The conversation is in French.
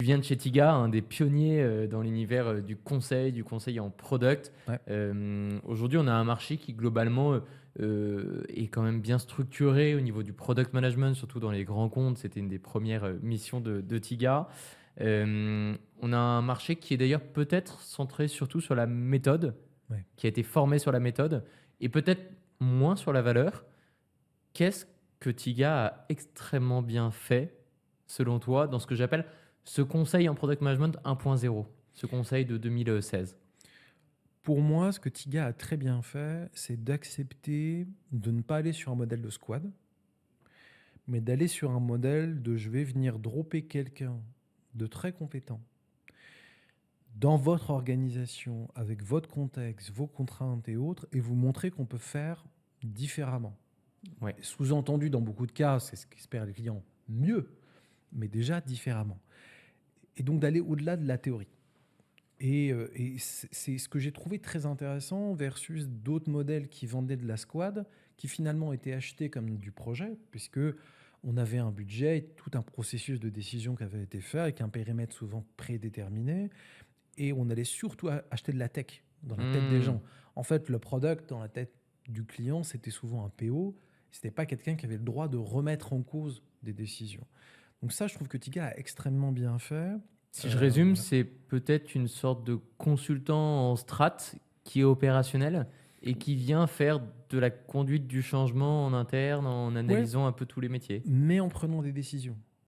viens de chez Tiga, un des pionniers dans l'univers du conseil en product. Ouais. Aujourd'hui, on a un marché qui globalement est quand même bien structuré au niveau du product management, surtout dans les grands comptes. C'était une des premières missions de Tiga. On a un marché qui est d'ailleurs peut-être centré surtout sur la méthode, Ouais. qui a été formé sur la méthode, et peut-être moins sur la valeur. Qu'est-ce que Tiga a extrêmement bien fait, selon toi, dans ce que j'appelle ce conseil en product management 1.0, ce conseil de 2016? Pour moi, ce que Tiga a très bien fait, c'est d'accepter de ne pas aller sur un modèle de squad, mais d'aller sur un modèle de je vais venir dropper quelqu'un de très compétent dans votre organisation, avec votre contexte, vos contraintes et autres, et vous montrer qu'on peut faire différemment. Ouais. Sous-entendu, dans beaucoup de cas, c'est ce qu'espèrent les clients, mieux, mais déjà différemment. Et donc d'aller au-delà de la théorie. Et c'est ce que j'ai trouvé très intéressant versus d'autres modèles qui vendaient de la squad, qui finalement étaient achetés comme du projet, puisque on avait un budget, et tout un processus de décision qui avait été fait, avec un périmètre souvent prédéterminé, et on allait surtout acheter de la tech dans la tête des Hmm. gens. En fait, le product dans la tête du client, c'était souvent un PO, c'était pas quelqu'un qui avait le droit de remettre en cause des décisions. Donc ça, je trouve que Tiga a extrêmement bien fait. Si je résume, Voilà. c'est peut-être une sorte de consultant en strat qui est opérationnel et qui vient faire de la conduite du changement en interne en Ouais, analysant un peu tous les métiers. mais en prenant des décisions.